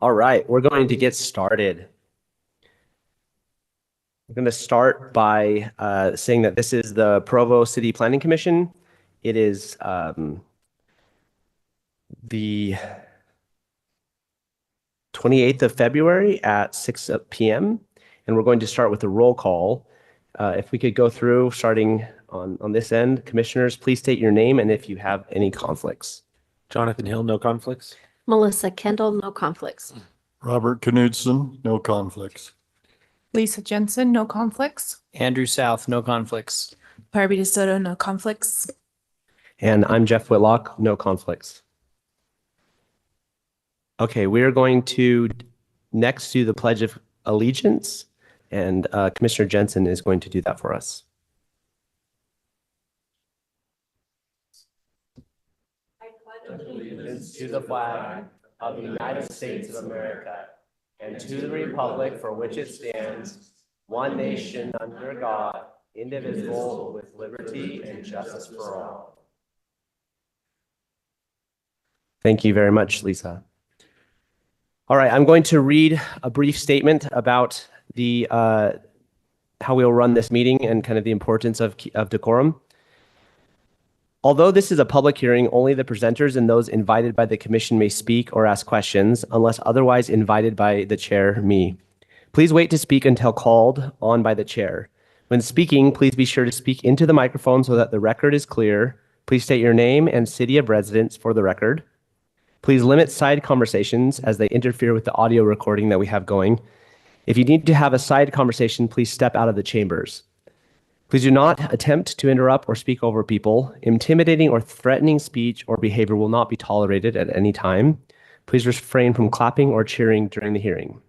All right, we're going to get started. We're going to start by saying that this is the Provo City Planning Commission. It is the 28th of February at 6 p.m. And we're going to start with a roll call. If we could go through starting on this end, commissioners, please state your name and if you have any conflicts. Jonathan Hill, no conflicts. Melissa Kendall, no conflicts. Robert Knudsen, no conflicts. Lisa Jensen, no conflicts. Andrew South, no conflicts. Barbie DeSoto, no conflicts. And I'm Jeff Whitlock, no conflicts. Okay, we are going to next do the Pledge of Allegiance, and Commissioner Jensen is going to do that for us. I pledge allegiance to the flag of the United States of America and to the republic for which it stands, one nation under God, indivisible, with liberty and justice for all. Thank you very much, Lisa. All right, I'm going to read a brief statement about the how we'll run this meeting and kind of the importance of decorum. Although this is a public hearing, only the presenters and those invited by the commission may speak or ask questions unless otherwise invited by the chair, me. Please wait to speak until called on by the chair. When speaking, please be sure to speak into the microphone so that the record is clear. Please state your name and city of residence for the record. Please limit side conversations as they interfere with the audio recording that we have going. If you need to have a side conversation, please step out of the chambers. Please do not attempt to interrupt or speak over people. Intimidating or threatening speech or behavior will not be tolerated at any time. Please refrain from clapping or cheering during the hearing.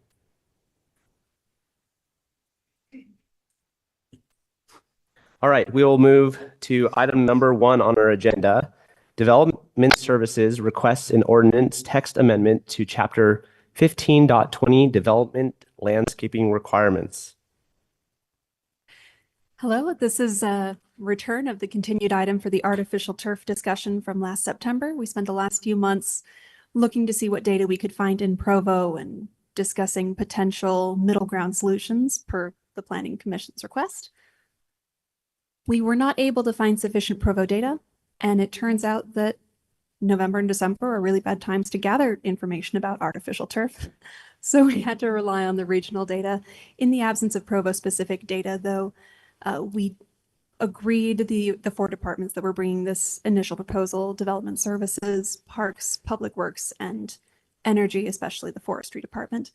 All right, we will move to item number 1 on our agenda. Development Services requests an ordinance text amendment to Chapter 15.20 Development Landscaping Requirements. Hello, this is a return of the continued item for the artificial turf discussion from last September. We spent the last few months looking to see what data we could find in Provo and discussing potential middle ground solutions per the Planning Commission's request. We were not able to find sufficient Provo data, and it turns out that November and December are really bad times to gather information about artificial turf. So we had to rely on the regional data. In the absence of Provo-specific data, though, we agreed, the 4 departments that were bringing this initial proposal, Development Services, Parks, Public Works, and Energy, especially the Forestry Department,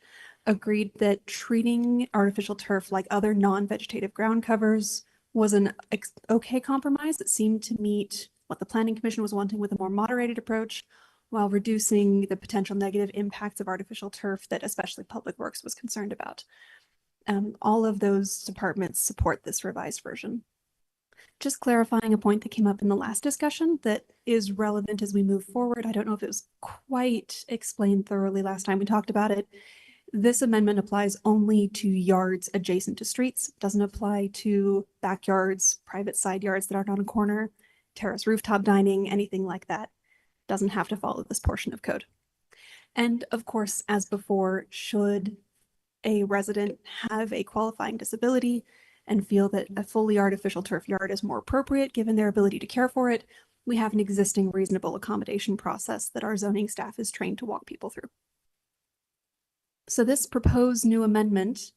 agreed that treating artificial turf like other non-vegetative ground covers was an okay compromise that seemed to meet what the Planning Commission was wanting with a more moderated approach, while reducing the potential negative impacts of artificial turf that especially Public Works was concerned about. All of those departments support this revised version. Just clarifying a point that came up in the last discussion that is relevant as we move forward. I don't know if it was quite explained thoroughly last time we talked about it. This amendment applies only to yards adjacent to streets. It doesn't apply to backyards, private side yards that aren't on a corner, terrace rooftop dining, anything like that. Doesn't have to follow this portion of code. And of course, as before, should a resident have a qualifying disability and feel that a fully artificial turf yard is more appropriate given their ability to care for it, we have an existing reasonable accommodation process that our zoning staff is trained to walk people through. So this proposed new amendment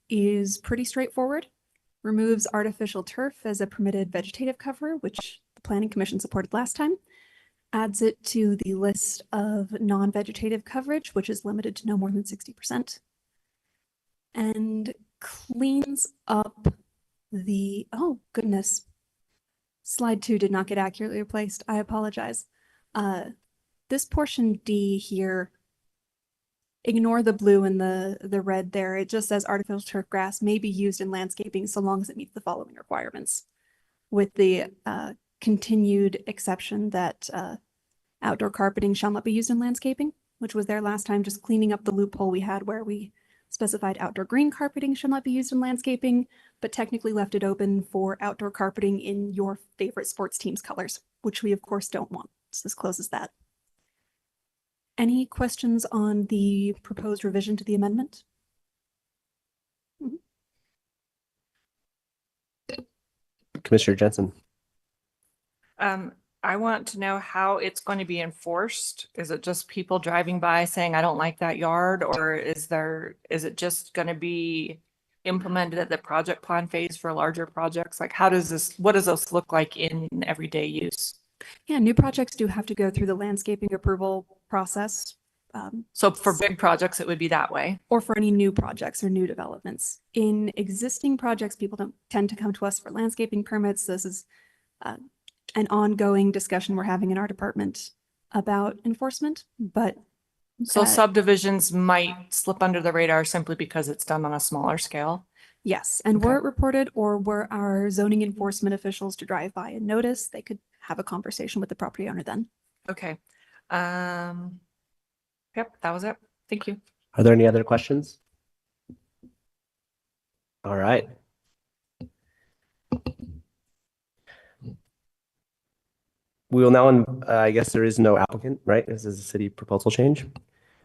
is pretty straightforward. Removes artificial turf as a permitted vegetative cover, which the Planning Commission supported last time. Adds it to the list of non-vegetative coverage, which is limited to no more than 60%. And cleans up the, oh goodness, slide 2 did not get accurately replaced. I apologize. This portion D here, ignore the blue and the red there. It just says artificial turf grass may be used in landscaping so long as it meets the following requirements, with the continued exception that outdoor carpeting shall not be used in landscaping, which was there last time, just cleaning up the loophole we had where we specified outdoor green carpeting shall not be used in landscaping, but technically left it open for outdoor carpeting in your favorite sports team's colors, which we of course don't want. So this closes that. Any questions on the proposed revision to the amendment? Commissioner Jensen. I want to know how it's going to be enforced. Is it just people driving by saying, I don't like that yard? Or is it just going to be implemented at the project plan phase for larger projects? Like, what does this look like in everyday use? Yeah, new projects do have to go through the landscaping approval process. So for big projects, it would be that way. Or for any new projects or new developments. In existing projects, people don't tend to come to us for landscaping permits. This is an ongoing discussion we're having in our department about enforcement, but So subdivisions might slip under the radar simply because it's done on a smaller scale. yes, and were Okay. it reported or were our zoning enforcement officials to drive by and notice, they could have a conversation with the property owner then. Okay. Yep, that was it. Thank you. Are there any other questions? All right. We will now, I guess there is no applicant, right? This is a city proposal change.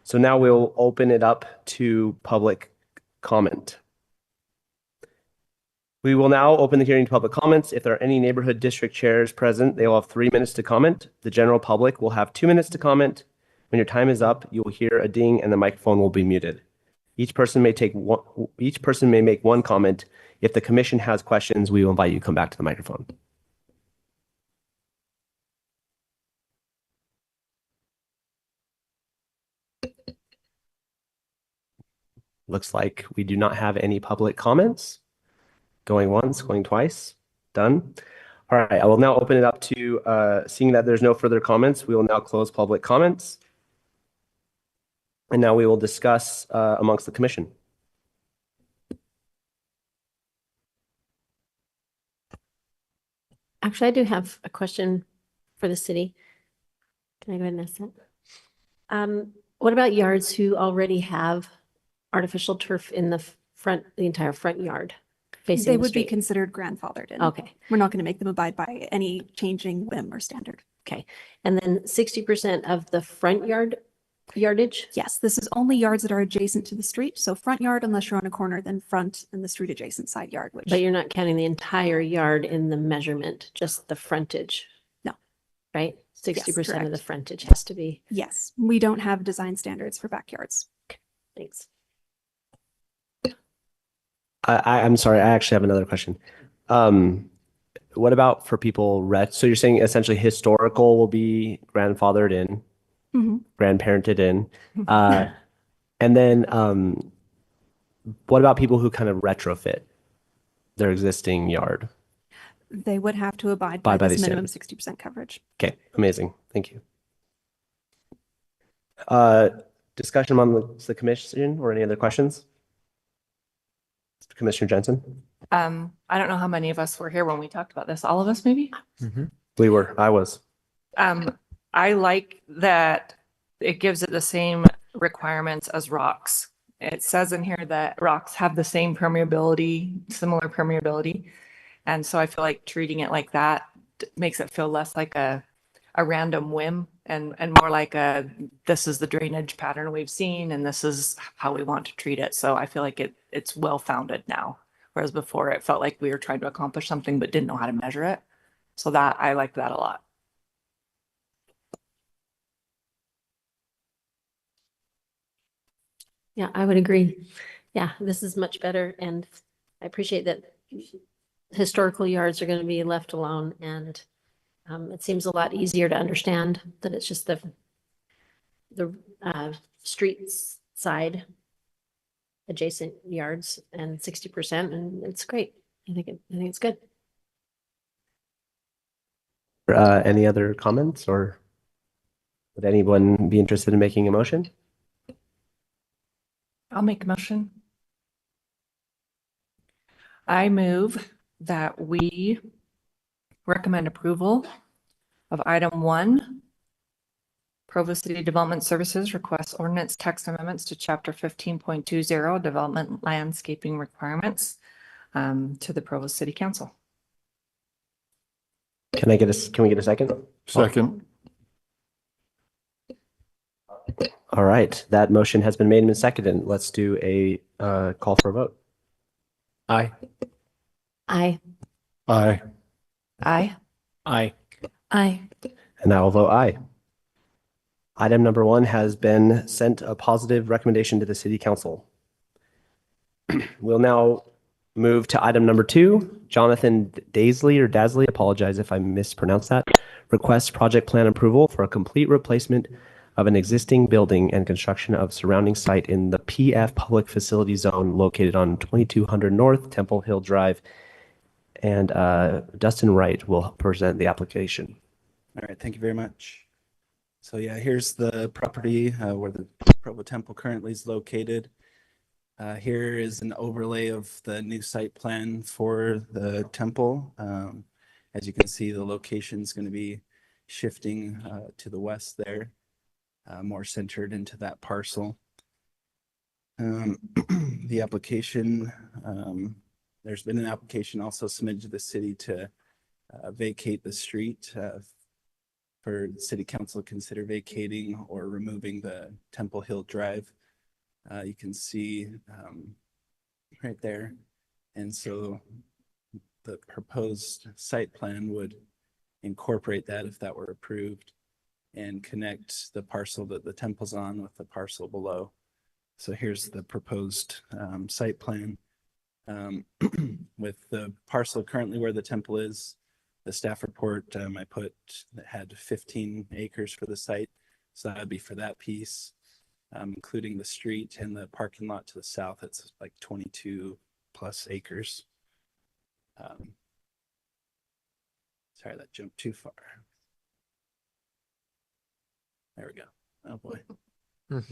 So now we'll open it up to public comment. We will now open the hearing to public comments. If there are any neighborhood district chairs present, they will have 3 minutes to comment. The general public will have 2 minutes to comment. When your time is up, you will hear a ding and the microphone will be muted. Each person may make one comment. If the commission has questions, we will invite you to come back to the microphone. Looks like we do not have any public comments. Going once, going twice, done. All right, I will now open it up to, seeing that there's no further comments, we will now close public comments. And now we will discuss amongst the commission. Actually, I do have a question for the city. Can I go ahead and ask that? What about yards who already have artificial turf in the front, the entire front yard facing They the would be street? considered grandfathered in. Okay, We're not going to make them abide by any changing whim or standard. okay. And then 60% of the front yardage? Yes, this is only yards that are adjacent to the street. So front yard, unless you're on a corner, then front and the street adjacent side yard, which. But you're not counting the entire yard in the measurement, just the frontage? No. Right? 60% of the correct. frontage has to be, Yes, we don't have design standards for backyards. thanks. I'm sorry, I actually have another question. What about for people so you're saying essentially historical will be grandfathered in, Mhm. grandparented in, and then what about people who kind of retrofit their existing yard? They would have to abide Abide by by this these minimum standards. 60% coverage. Okay, amazing, thank you. Discussion among the commission or any other questions? Commissioner Jensen? I don't know how many of us were here when we talked about this. All of us, maybe? I was. I like that it gives it the same requirements as rocks. It says in here that rocks have the same permeability, similar permeability. And so I feel like treating it like that makes it feel less like a random whim and more like this is the drainage pattern we've seen and this is how we want to treat it. So I feel like it's well-founded now. Whereas before it felt like we were trying to accomplish something but didn't know how to measure it. So that I like that a lot. Yeah, I would agree. Yeah, this is much better. And I appreciate that historical yards are going to be left alone. And it seems a lot easier to understand that it's just the street side adjacent yards and 60%. And it's great. I think it's good. Any other comments or would anyone be interested in making a motion? I'll make a motion. I move that we recommend approval of item 1, Provo City Development Services requests ordinance text amendments to chapter 15.20 development landscaping requirements to the Provo City Council. Can we get a second? Second. All right, that motion has been made and seconded. Let's do a call for a vote. Aye. Aye. Aye. Aye. Aye. Aye. And I will vote aye. Item number 1 has been sent a positive recommendation to the city council. We'll now move to item number 2. Jonathan Dazley, apologize if I mispronounced that, requests project plan approval for a complete replacement of an existing building and construction of surrounding site in the PF Public Facility Zone located on 2200 North Temple Hill Drive. And Dustin Wright will present the application. All right, thank you very much. So yeah, here's the property where the Provo Temple currently is located. Here is an overlay of the new site plan for the temple. As you can see, the location is going to be shifting to the west there, more centered into that parcel. The application, there's been an application also submitted to the city to vacate the street for the city council to consider vacating or removing the Temple Hill Drive. You can see right there. And so the proposed site plan would incorporate that if that were approved and connect the parcel that the temple's on with the parcel below. So here's the proposed site plan. With the parcel currently where the temple is, the staff report I put that had 15 acres for the site. So that would be for that piece, including the street and the parking lot to the south. It's like 22 plus acres. Sorry, that jumped too far. There we go. Oh boy. Am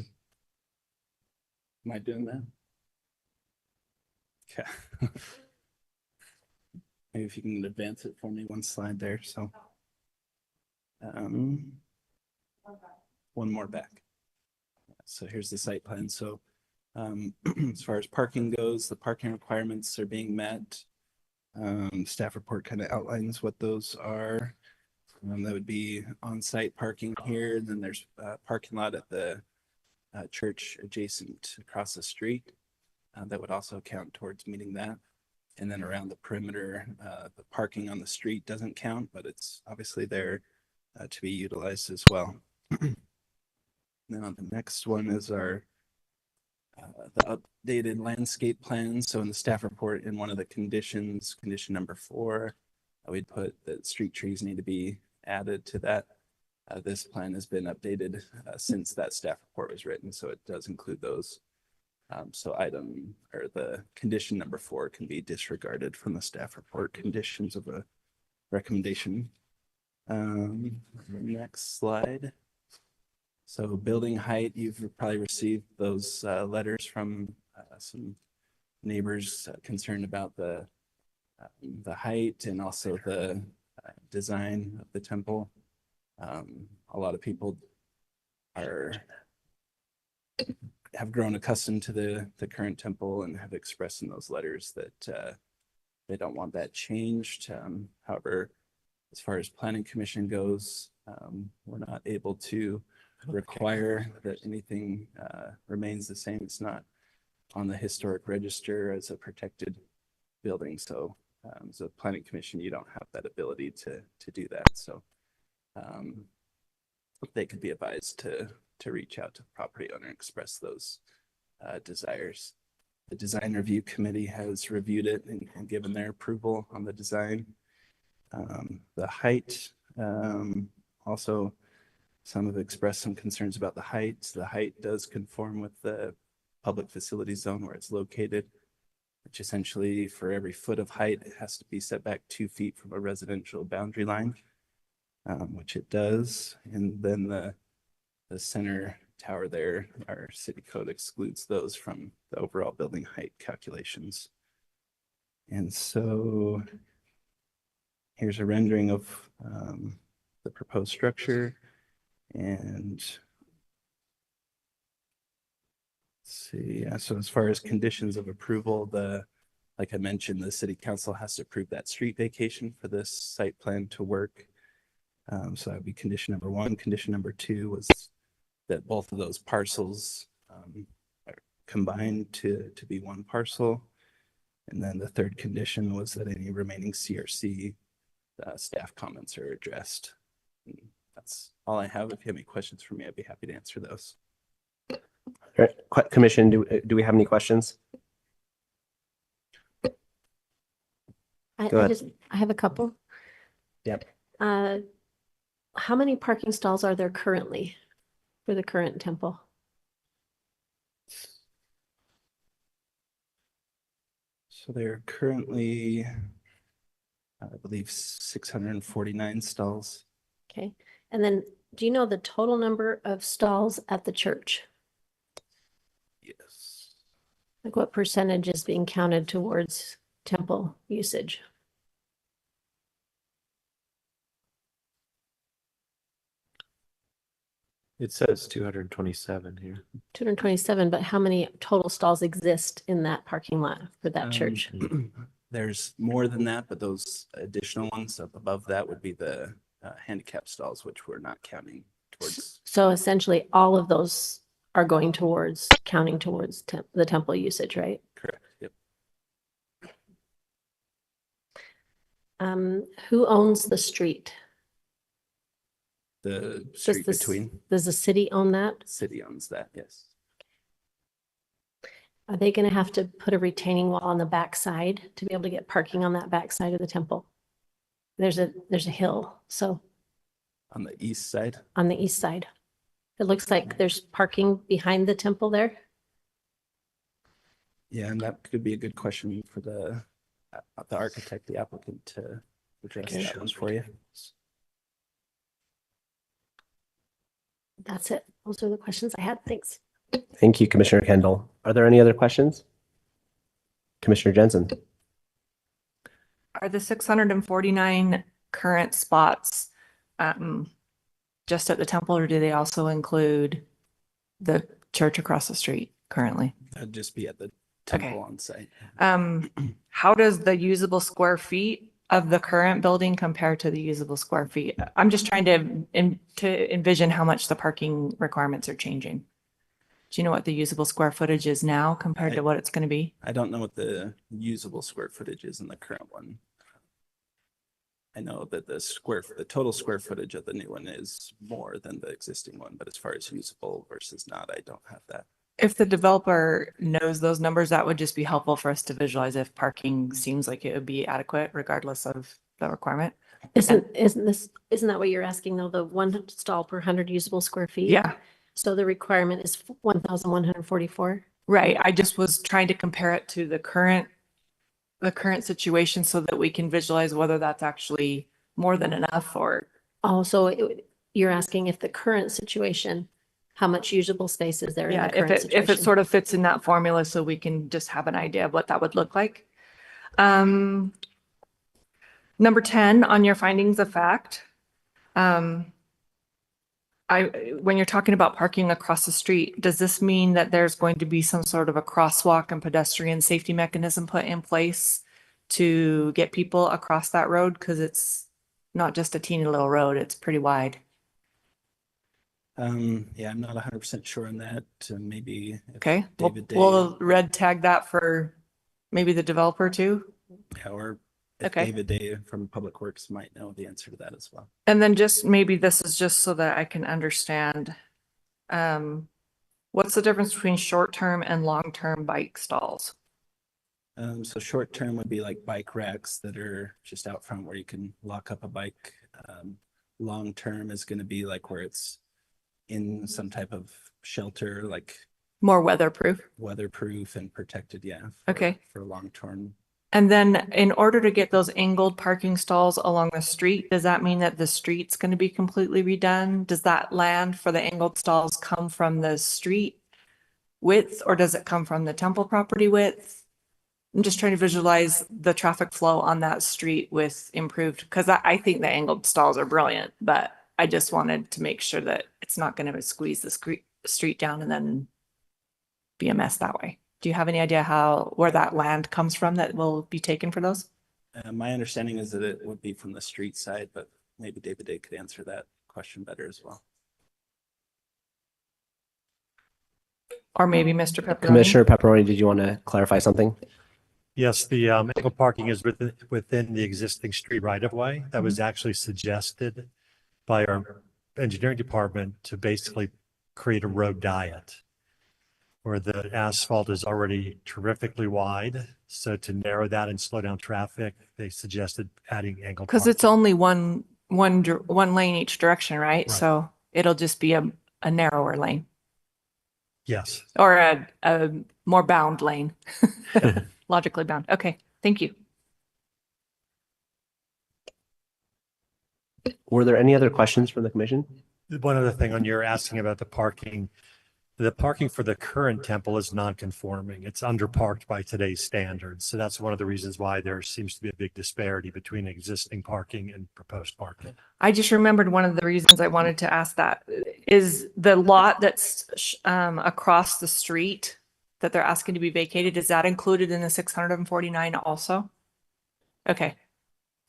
I doing that? Okay. Maybe if you can advance it for me one slide there. So one more back. So here's the site plan. So as far as parking goes, the parking requirements are being met. Staff report kind of outlines what those are. That would be on-site parking here. And then there's a parking lot at the church adjacent across the street. That would also count towards meeting that. And then around the perimeter, the parking on the street doesn't count, but it's obviously there to be utilized as well. Then on the next one is our the updated landscape plan. So in the staff report, in one of the conditions, condition number 4, we'd put that street trees need to be added to that. This plan has been updated since that staff report was written, so it does include those. So the condition number 4 can be disregarded from the staff report conditions of a recommendation. Next slide. So building height, you've probably received those letters from some neighbors concerned about the height and also the design of the temple. A lot of people have grown accustomed to the current temple and have expressed in those letters that they don't want that changed. However, as far as planning commission goes, we're not able to require that anything remains the same. It's not on the historic register as a protected building. So as a planning commission, you don't have that ability to do that. So they could be advised to reach out to the property owner and express those desires. The design review committee has reviewed it and given their approval on the design. The height, also some have expressed some concerns about the height. The height does conform with the public facility zone where it's located, which essentially for every foot of height, it has to be set back 2 feet from a residential boundary line, which it does. And then the center tower there, our city code excludes those from the overall building height calculations. And so here's a rendering of the proposed structure. And let's see, so as far as conditions of approval, like I mentioned, the city council has to approve that street vacation for this site plan to work. So that would be condition number 1. Condition number 2 was that both of those parcels are combined to be one parcel. And then the third condition was that any remaining CRC staff comments are addressed. And that's all I have. If you have any questions for me, I'd be happy to answer those. All right, Commission, do we have any questions? Go ahead. I have a couple. Yep. How many parking stalls are there currently for the current temple? So there are currently, I believe, 649 stalls. Okay. And then do you know the total number of stalls at the church? Yes. Like what percentage is being counted towards temple usage? It says 227 here. 227, but how many total stalls exist in that parking lot for that church? There's more than that, but those additional ones up above that would be the handicap stalls, which we're not counting towards. So essentially all of those are going towards counting towards the temple usage, right? Correct. Yep. Who owns the street? The street between. Does the city own that? City owns that, yes. Are they going to have to put a retaining wall on the backside to be able to get parking on that backside of the temple? There's a hill, so On the east side. on the east side. It looks like there's parking behind the temple there. Yeah, and that could be a good question for the architect, the applicant, to address Okay. that one for you. That's it. Those are the questions I had. Thanks. Thank you, Commissioner Kendall. Are there any other questions? Commissioner Jensen? Are the 649 current spots just at the temple, or do they also include the church across the street currently? That'd just be at the temple on site. How does the usable square feet of the current building compare to the usable square feet? I'm just trying to envision how much the parking requirements are changing. Do you know what the usable square footage is now compared to what it's going to be? I don't know what the usable square footage is in the current one. I know that the total square footage of the new one is more than the existing one, but as far as usable versus not, I don't have that. If the developer knows those numbers, that would just be helpful for us to visualize if parking seems like it would be adequate regardless of the requirement. Isn't that what you're asking though? The one stall per 100 usable square feet? Yeah, So the requirement is 1,144? right. I just was trying to compare it to the current situation so that we can visualize whether that's actually more than enough or. Oh, so you're asking if the current situation, how much usable space is there in Yeah, the current if situation? it sort of fits in that formula, so we can just have an idea of what that would look like. Number 10 on your findings of fact. When you're talking about parking across the street, does this mean that there's going to be some sort of a crosswalk and pedestrian safety mechanism put in place to get people across that road? Because it's not just a teeny little road, it's pretty wide. Yeah, I'm not 100% sure on that. Maybe. if Okay, David Day. we'll red tag that for maybe the developer too. Yeah, or if Okay. David Day from Public Works might know the answer to that as well. And then just maybe this is just so that I can understand. What's the difference between short-term and long-term bike stalls? So short term would be like bike racks that are just out front where you can lock up a bike. Long term is going to be like where it's in some type of shelter, like More weatherproof. weatherproof and protected. Yeah. Okay. For long term. And then in order to get those angled parking stalls along the street, does that mean that the street's going to be completely redone? Does that land for the angled stalls come from the street width, or does it come from the temple property width? I'm just trying to visualize the traffic flow on that street with improved, because I think the angled stalls are brilliant, but I just wanted to make sure that it's not going to squeeze the street down and then be a mess that way. Do you have any idea where that land comes from that will be taken for those? My understanding is that it would be from the street side, but maybe David Day could answer that question better as well. Or maybe Mr. Pepperoni? Commissioner Pepperoni, did you want to clarify something? Yes, the angled parking is within the existing street right of way. That was actually suggested by our engineering department to basically create a road diet where the asphalt is already terrifically wide. So to narrow that and slow down traffic, they suggested adding angled Because parking. it's only one lane each direction, right? Right. So it'll just be a narrower lane Yes. or a more bound lane. Logically bound. Okay, thank you. Were there any other questions from the commission? One other thing on your asking about the parking for the current temple is non-conforming. It's underparked by today's standards. So that's one of the reasons why there seems to be a big disparity between existing parking and proposed parking. I just remembered one of the reasons I wanted to ask that is the lot that's across the street that they're asking to be vacated. Is that included in the 649 also? Okay.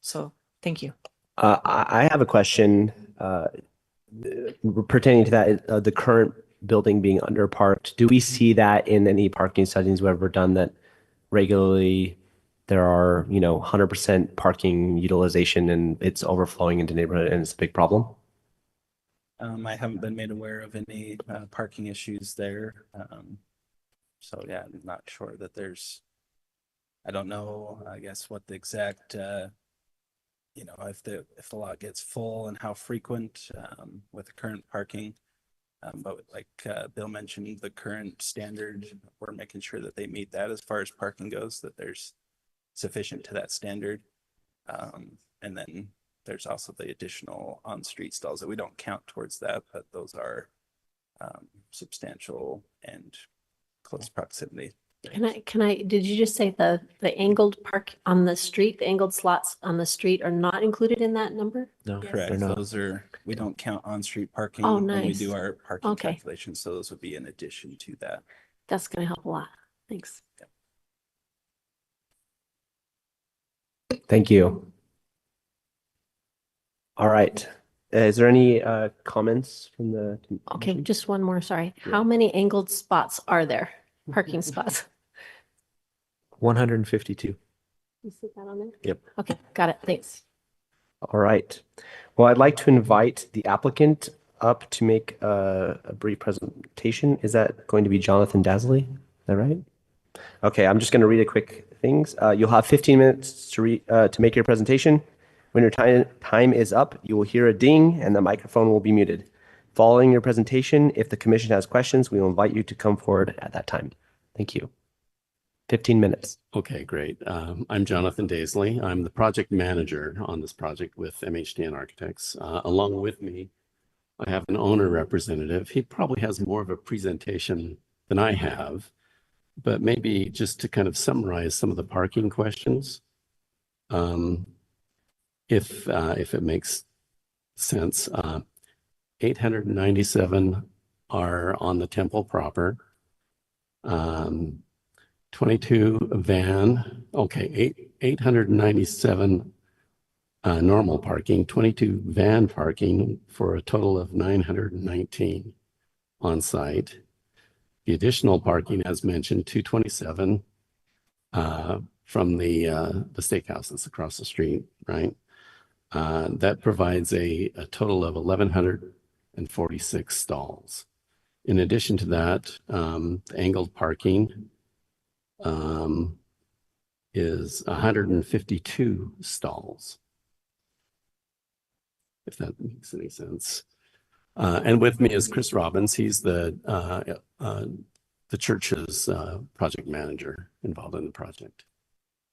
So thank you. I have a question pertaining to that, the current building being underparked. Do we see that in any parking studies we've ever done that regularly there are, 100% parking utilization and it's overflowing into neighborhood and it's a big problem? I haven't been made aware of any parking issues there. So yeah, I'm not sure that I don't know, I guess what the exact, if the lot gets full and how frequent with the current parking. But like Bill mentioned, the current standard, we're making sure that they meet that as far as parking goes, that there's sufficient to that standard. And then there's also the additional on-street stalls that we don't count towards that, but those are substantial and close proximity. Did you just say the angled park on the street, the angled slots on the street are not included in that number? No, Correct. they're not. We don't count on-street parking Oh, when we nice. do our parking Okay. calculations. So those would be in addition to that. That's going to help a lot. Thanks. Thank you. All right. Is there any comments from the Okay, commission? just one more, sorry. Sure. How many angled spots are there? Parking spots? 152. You see that on there? Yep. Okay, got it. Thanks. All right. Well, I'd like to invite the applicant up to make a brief presentation. Is that going to be Jonathan Dazley? Is that right? Okay, I'm just going to read a quick things. You'll have 15 minutes to make your presentation. When your time is up, you will hear a ding and the microphone will be muted. Following your presentation, if the commission has questions, we will invite you to come forward at that time. Thank you. 15 minutes. Okay, great. I'm Jonathan Dazley. I'm the project manager on this project with MHDN Architects. Along with me, I have an owner representative. He probably has more of a presentation than I have, but maybe just to kind of summarize some of the parking questions, if it makes sense. 897 are on the temple proper. 22 van, okay, 897 normal parking, 22 van parking for a total of 919 on site. The additional parking, as mentioned, 227 from the steakhouse that's across the street, right? That provides a total of 1,146 stalls. In addition to that, the angled parking is 152 stalls, if that makes any sense. And with me is Chris Robbins. He's the church's project manager involved in the project.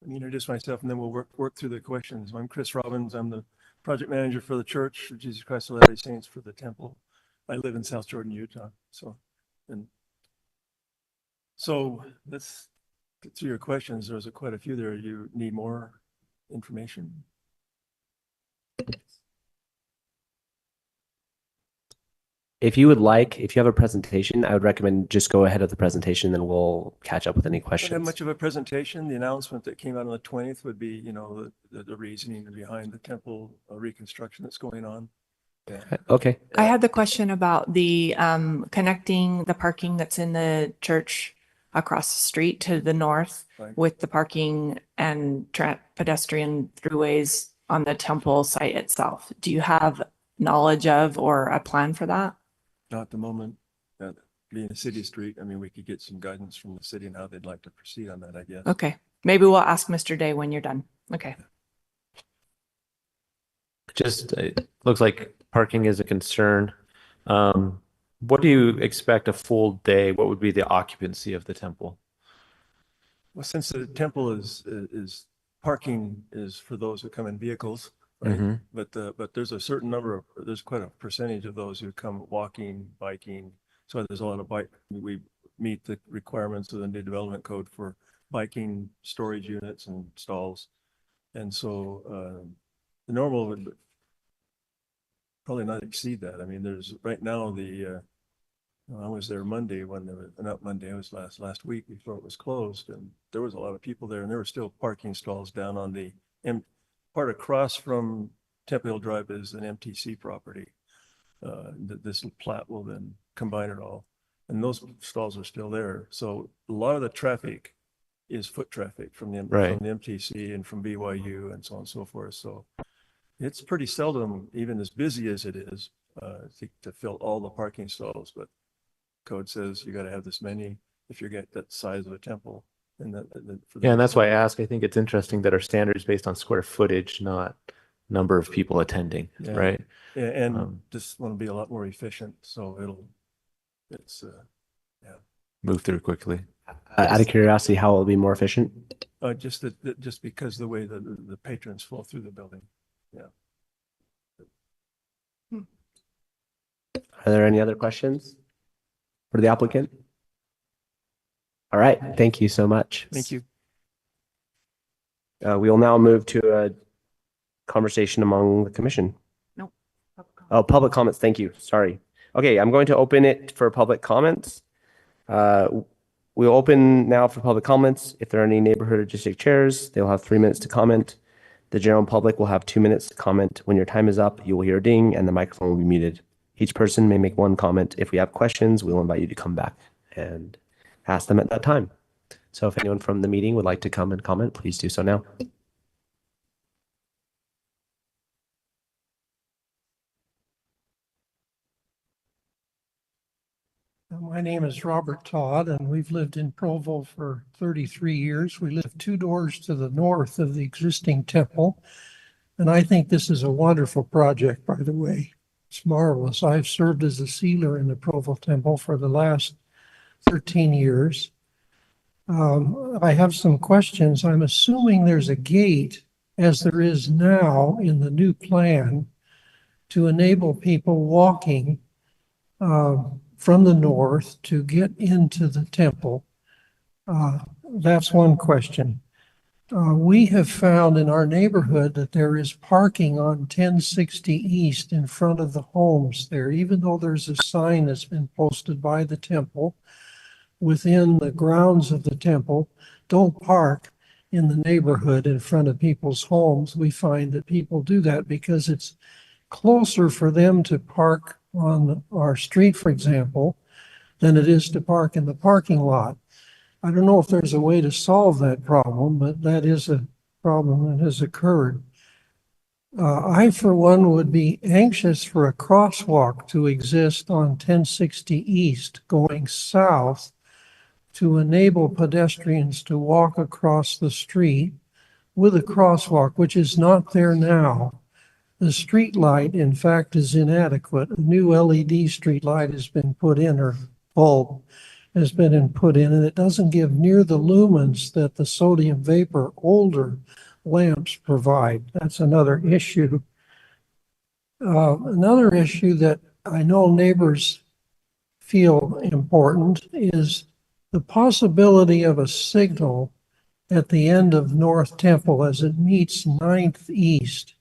Let me introduce myself and then we'll work through the questions. I'm Chris Robbins. I'm the project manager for the Church of Jesus Christ of Latter-day Saints for the temple. I live in South Jordan, Utah. So let's get through your questions. There's quite a few there. You need more information? If you would like, if you have a presentation, I would recommend just go ahead of the presentation, then we'll catch up with any I don't have questions. much of a presentation. The announcement that came out on the 20th would be, the reasoning behind the temple reconstruction that's going on. Okay. I had the question about the connecting the parking that's in the church across the street to the north Right. with the parking and pedestrian throughways on the temple site itself. Do you have knowledge of or a plan for that? Not at the moment. Being a city street, I mean, we could get some guidance from the city and how they'd like to proceed on that, I guess. Okay, maybe we'll ask Mr. Day when you're done. Okay. Just, it looks like parking is a concern. What do you expect a full day? What would be the occupancy of the temple? Well, since the temple is parking is for those who come in vehicles, right? Mhm. But there's a certain number of, there's quite a percentage of those who come walking, biking. So there's a lot of we meet the requirements of the new development code for biking storage units and stalls. And so the normal would probably not exceed that. I mean, there's right now I was there Monday when there was, not Monday, it was last week before it was closed, and there was a lot of people there, and there were still parking stalls down on the part across from Temple Hill Drive is an MTC property. This plat will then combine it all, and those stalls are still there. So a lot of the traffic is foot traffic from the MTC and from BYU and so on and so forth. So it's pretty seldom even as busy as it is to fill all the parking stalls, but code says you got to have this many if you get that size of a temple. And and that's why I ask. I think it's interesting that our standard is based on square footage, not number of people attending, right? Yeah, and just want to be a lot more efficient, so it's move through quickly. Out of curiosity, how will it be more efficient? Just because the way the patrons flow through the building. Yeah. Are there any other questions for the applicant? All right, thank you so much. Thank you. We will now move to a conversation among the commission. No. Oh, public comments. Thank you. Sorry. Okay, I'm going to open it for public comments. We'll open now for public comments. If there are any neighborhood or district chairs, they'll have 3 minutes to comment. The general public will have 2 minutes to comment. When your time is up, you will hear a ding and the microphone will be muted. Each person may make one comment. If we have questions, we'll invite you to come back and ask them at that time. So if anyone from the meeting would like to come and comment, please do so now. My name is Robert Todd, and we've lived in Provo for 33 years. We live 2 doors to the north of the existing temple, and I think this is a wonderful project, by the way. It's marvelous. I've served as a sealer in the Provo temple for the last 13 years. I have some questions. I'm assuming there's a gate, as there is now in the new plan, to enable people walking from the north to get into the temple. That's one question. We have found in our neighborhood that there is parking on 1060 East in front of the homes there, even though there's a sign that's been posted by the temple within the grounds of the temple. Don't park in the neighborhood in front of people's homes. We find that people do that because it's closer for them to park on our street, for example, than it is to park in the parking lot. I don't know if there's a way to solve that problem, but that is a problem that has occurred. I, for one, would be anxious for a crosswalk to exist on 1060 East going south to enable pedestrians to walk across the street with a crosswalk, which is not there now. The street light, in fact, is inadequate. A new LED street light has been put in, or bulb has been put in, and it doesn't give near the lumens that the sodium vapor older lamps provide. That's another issue. Another issue that I know neighbors feel important is the possibility of a signal at the end of North Temple as it meets 9th East.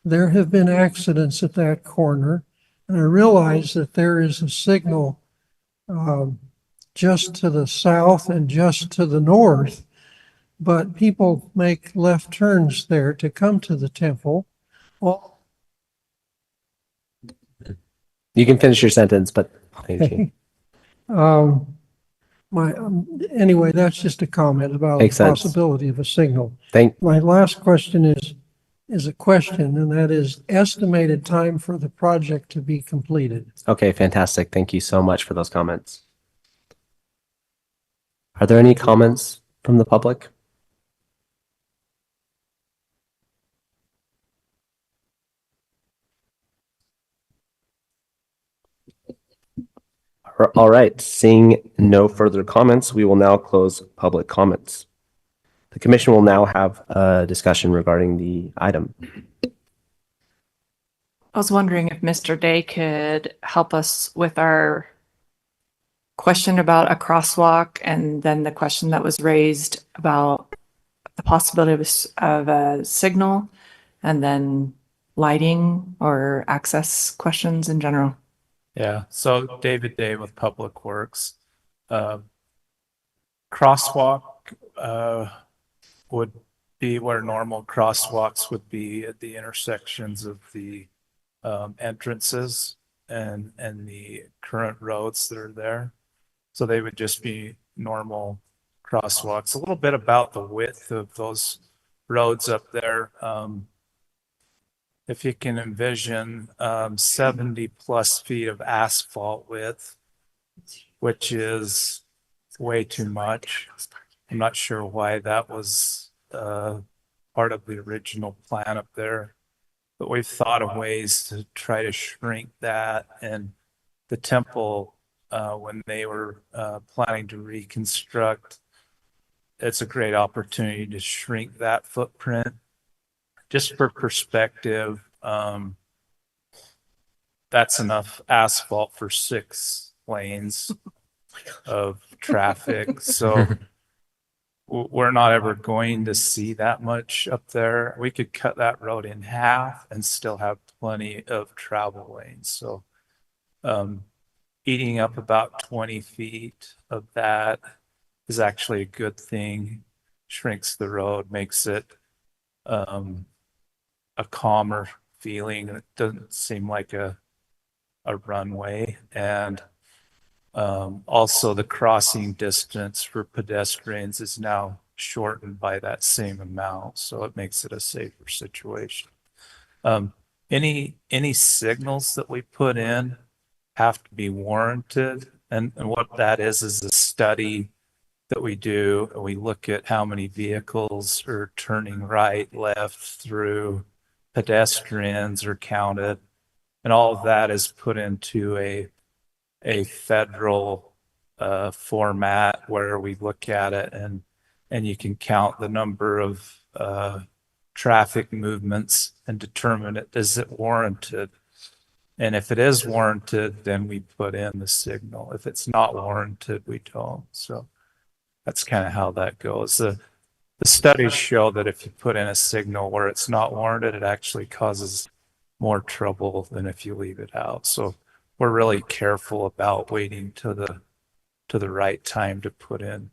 There have been accidents at that corner, and I realize that there is a signal just to the south and just to the north, but people make left turns there to come to the temple. Well, You can finish your sentence, but thank you. Anyway, that's just a comment about the Makes sense. possibility of a signal. Thank, My last question is a question, and that is estimated time for the project to be completed. okay, fantastic. Thank you so much for those comments. Are there any comments from the public? All right, seeing no further comments, we will now close public comments. The commission will now have a discussion regarding the item. I was wondering if Mr. Day could help us with our question about a crosswalk and then the question that was raised about the possibility of a signal and then lighting or access questions in general. Yeah, so David Day with Public Works. Crosswalk would be where normal crosswalks would be at the intersections of the entrances and the current roads that are there. So they would just be normal crosswalks. A little bit about the width of those roads up there. If you can envision 70 plus feet of asphalt width, which is way too much. I'm not sure why that was part of the original plan up there, but we've thought of ways to try to shrink that. And the temple, when they were planning to reconstruct, it's a great opportunity to shrink that footprint. Just for perspective, that's enough asphalt for 6 lanes of traffic. So we're not ever going to see that much up there. We could cut that road in half and still have plenty of travel lanes. So eating up about 20 feet of that is actually a good thing. Shrinks the road, makes it a calmer feeling. It doesn't seem like a runway. And also the crossing distance for pedestrians is now shortened by that same amount. So it makes it a safer situation. Any signals that we put in have to be warranted. And what that is a study that we do. And we look at how many vehicles are turning right, left, through, pedestrians are counted. And all of that is put into a federal format where we look at it and you can count the number of traffic movements and determine is it warranted. And if it is warranted, then we put in the signal. If it's not warranted, we don't. So that's kind of how that goes. The studies show that if you put in a signal where it's not warranted, it actually causes more trouble than if you leave it out. So we're really careful about waiting to the right time to put in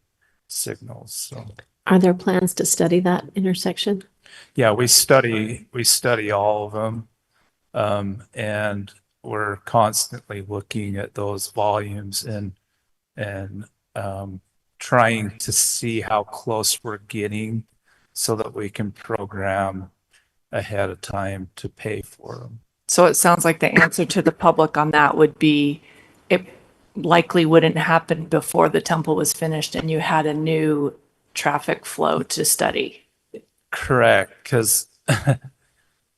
signals. So Are there plans to study that intersection? yeah, we study all of them. And we're constantly looking at those volumes and trying to see how close we're getting so that we can program ahead of time to pay for them. So it sounds like the answer to the public on that would be it likely wouldn't happen before the temple was finished and you had a new traffic flow to study. Correct, because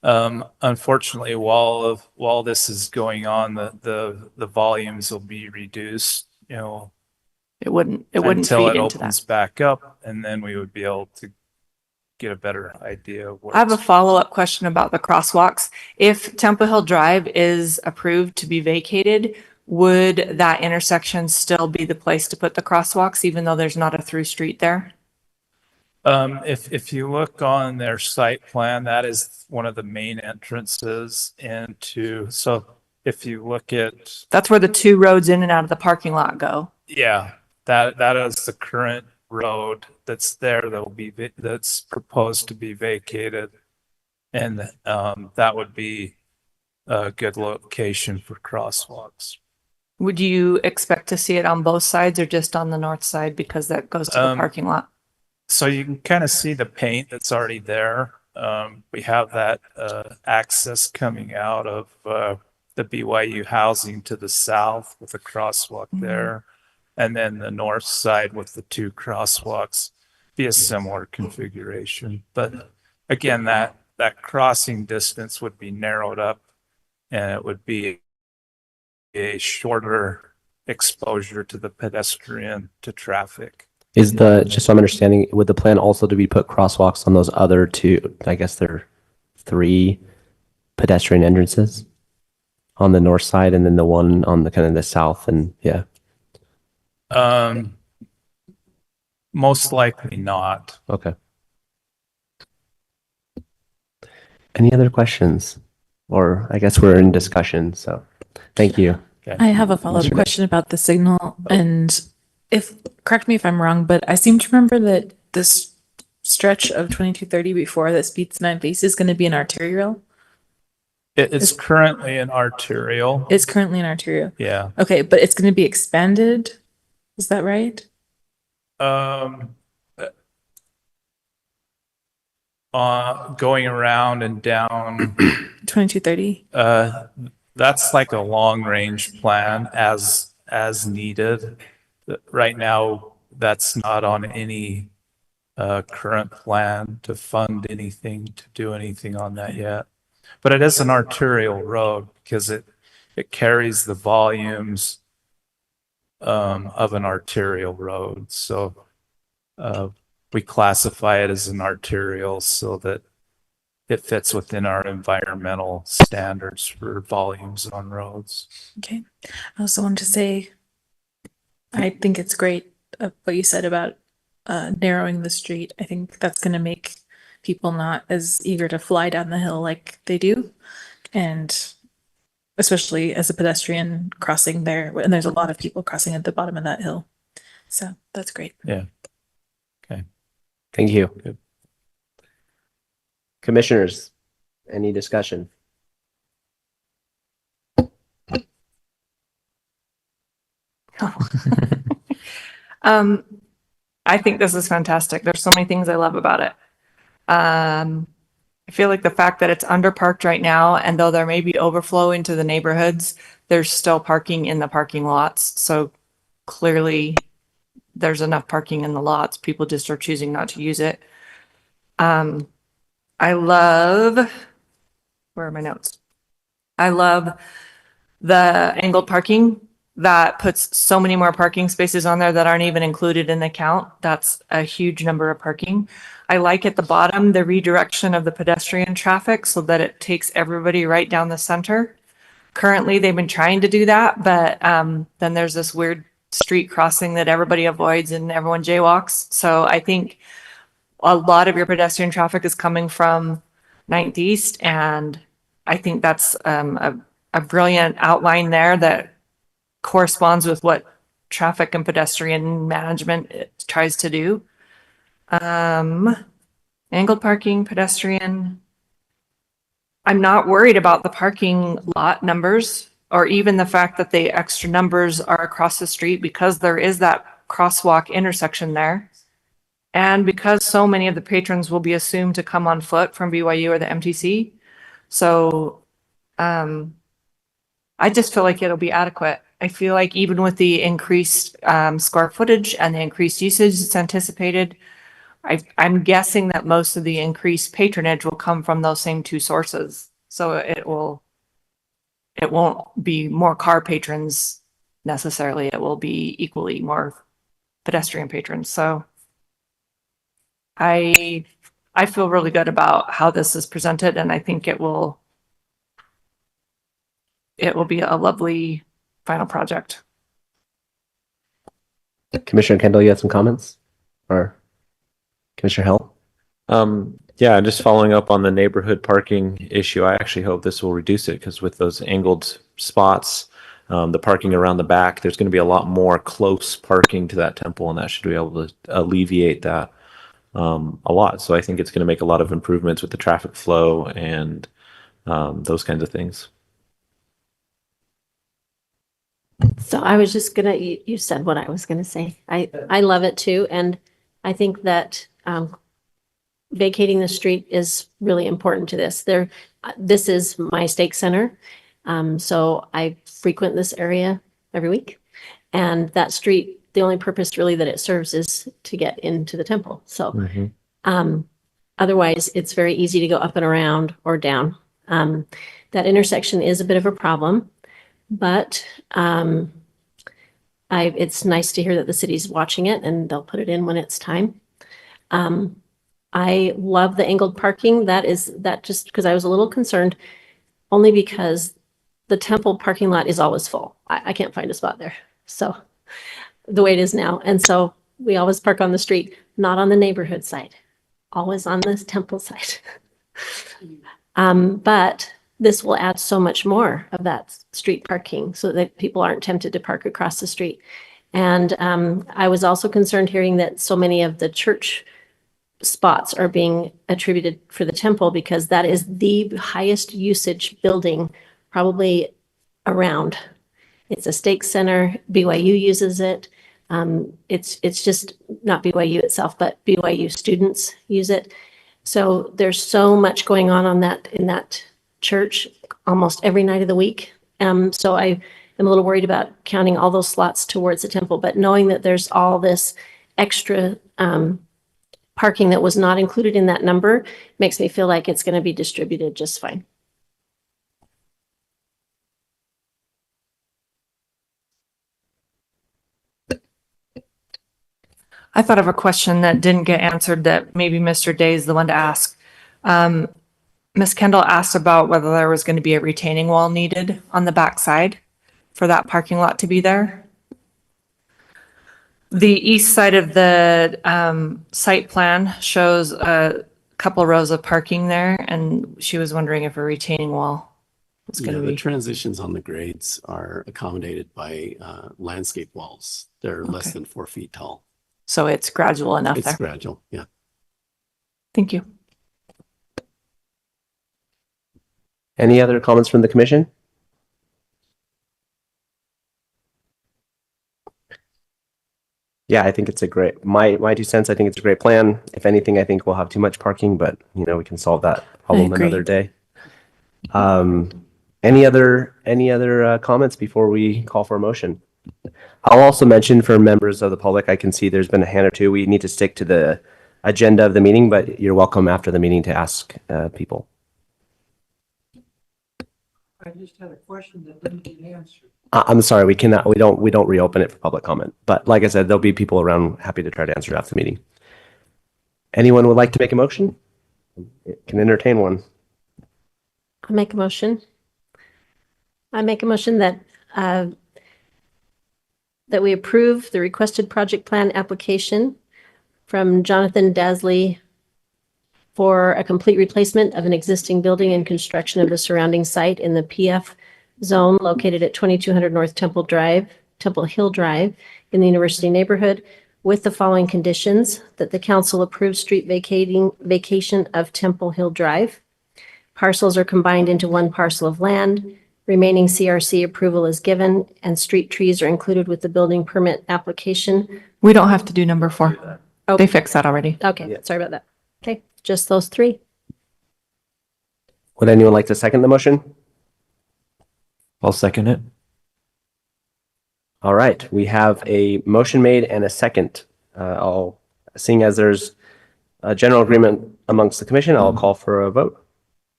unfortunately, while this is going on, the volumes will be reduced. You know, it wouldn't until feed it into opens that. back up, and then we would be able to get a better idea of what I have a follow-up question about the crosswalks. If Temple Hill Drive is approved to be vacated, would that intersection still be the place to put the crosswalks, even though there's not a through street there? If you look on their site plan, that is one of the main entrances into. So if you look at, That's where the 2 roads in and out of the parking lot go. yeah, that is the current road that's there that's proposed to be vacated, and that would be a good location for crosswalks. Would you expect to see it on both sides or just on the north side because that goes to the parking lot? So you can kind of see the paint that's already there. We have that access coming out of the BYU housing to the south with a crosswalk there. And then the north side with the two crosswalks be a similar configuration. But again, that crossing distance would be narrowed up and it would be a shorter exposure to the pedestrian to traffic. Is just so I'm understanding, would the plan also to be put crosswalks on those other two, I guess there are 3 pedestrian entrances on the north side and then the one on the kind of the south and yeah. Most likely not. Okay. Any other questions? Or I guess we're in discussion, so thank you. Okay. I have a follow-up question about the signal, and correct me if I'm wrong, but I seem to remember that this stretch of 2230 before that speeds 9 base is going to be an arterial. It's currently an arterial. It's currently an arterial. Yeah. Okay, but it's going to be expanded. Is that right? Going around and down 2230. That's like a long range plan as needed. Right now, that's not on any current plan to fund anything, to do anything on that yet. But it is an arterial road because it carries the volumes of an arterial road. So we classify it as an arterial so that it fits within our environmental standards for volumes on roads. Okay. I also wanted to say, I think it's great what you said about narrowing the street. I think that's going to make people not as eager to fly down the hill like they do. And especially as a pedestrian crossing there, and there's a lot of people crossing at the bottom of that hill. So that's great. Yeah. Okay. Thank you. Good. Commissioners, any discussion? I think this is fantastic. There's so many things I love about it. I feel like the fact that it's underparked right now, and though there may be overflow into the neighborhoods, there's still parking in the parking lots. So clearly there's enough parking in the lots. People just are choosing not to use it. I love, where are my notes? I love the angled parking that puts so many more parking spaces on there that aren't even included in the count. That's a huge number of parking. I like at the bottom, the redirection of the pedestrian traffic so that it takes everybody right down the center. Currently, they've been trying to do that, but then there's this weird street crossing that everybody avoids and everyone jaywalks. So I think a lot of your pedestrian traffic is coming from 9th East, and I think that's a brilliant outline there that corresponds with what traffic and pedestrian management tries to do. Angled parking, pedestrian. I'm not worried about the parking lot numbers or even the fact that the extra numbers are across the street because there is that crosswalk intersection there. And because so many of the patrons will be assumed to come on foot from BYU or the MTC. So I just feel like it'll be adequate. I feel like even with the increased square footage and the increased usage that's anticipated, I'm guessing that most of the increased patronage will come from those same 2 sources. So it won't be more car patrons necessarily. It will be equally more pedestrian patrons. So I feel really good about how this is presented, and I think it will be a lovely final project. Commissioner Kendall, you had some comments? Or Commissioner Hill? Yeah, just following up on the neighborhood parking issue, I actually hope this will reduce it because with those angled spots, the parking around the back, there's going to be a lot more close parking to that temple, and that should be able to alleviate that a lot. So I think it's going to make a lot of improvements with the traffic flow and those kinds of things. So I was just gonna, you said what I was gonna say. I love it too, and I think that vacating the street is really important to this. This is my stake center, so I frequent this area every week, and that street, the only purpose really that it serves is to get into the temple. So, otherwise, it's very easy to go up and around or down. That intersection is a bit of a problem. But it's nice to hear that the city's watching it and they'll put it in when it's time. I love the angled parking. That just because I was a little concerned, only because the temple parking lot is always full. I can't find a spot there. So the way it is now. And so we always park on the street, not on the neighborhood side, always on the temple side. But this will add so much more of that street parking so that people aren't tempted to park across the street. And I was also concerned hearing that so many of the church spots are being attributed for the temple because that is the highest usage building probably around. It's a stake center. BYU uses it. It's just not BYU itself, but BYU students use it. So there's so much going on that in that church almost every night of the week. So I am a little worried about counting all those slots towards the temple, but knowing that there's all this extra parking that was not included in that number makes me feel like it's going to be distributed just fine. I thought of a question that didn't get answered that maybe Mr. Day is the one to ask. Ms. Kendall asked about whether there was going to be a retaining wall needed on the backside for that parking lot to be there. The east side of the site plan shows a couple rows of parking there, and she was wondering if a retaining wall was going to The be. transitions on the grades are accommodated by landscape walls. They're less than 4 feet tall. So it's gradual enough It's there. gradual, yeah. Thank you. Any other comments from the commission? Yeah, I think it's a great, my 2 cents, I think it's a great plan. If anything, I think we'll have too much parking, but we can solve that problem agree. another day. Any other comments before we call for a motion? I'll also mention for members of the public, I can see there's been a hand or two. We need to stick to the agenda of the meeting, but you're welcome after the meeting to ask people. I just had a question that didn't get answered. I'm sorry, we don't reopen it for public comment. But like I said, there'll be people around happy to try to answer after the meeting. Anyone would like to make a motion? Can entertain one. I'll make a motion. I make a motion that that we approve the requested project plan application from Jonathan Dazley for a complete replacement of an existing building and construction of the surrounding site in the PF zone located at 2200 North Temple Hill Drive in the University neighborhood with the following conditions: that the council approves street vacation of Temple Hill Drive. Parcels are combined into one parcel of land. Remaining CRC approval is given, and street trees are included with the building permit application. We don't have to do number 4. Oh. They fixed that already. Okay, sorry about that. Okay, just those 3. Would anyone like to second the motion? I'll second it. All right, we have a motion made and a second. Seeing as there's a general agreement amongst the commission, I'll call for a vote.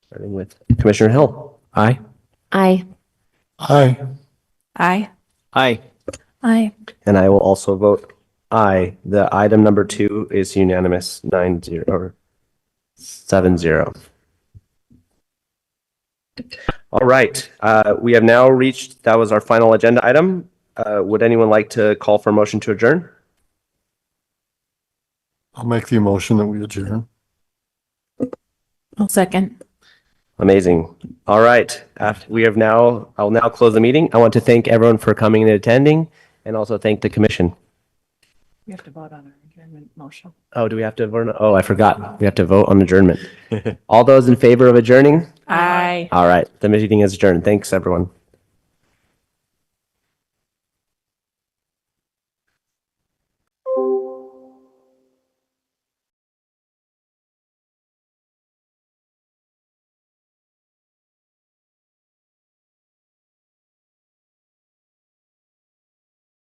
Starting with Commissioner Hill. Aye. Aye. Aye. Aye. Aye. Aye. And I will also vote aye. The item number 2 is unanimous, 9-0 or 7-0. All right, we have now reached, that was our final agenda item. Would anyone like to call for a motion to adjourn? I'll make the motion that we adjourn. I'll second. Amazing. All right. I'll now close the meeting. I want to thank everyone for coming and attending, and also thank the commission. We have to vote on our adjournment motion. Oh, do we have to vote? Oh, I forgot. We have to vote on adjournment. All those in favor of adjourning? Aye. All right. The meeting is adjourned. Thanks, everyone.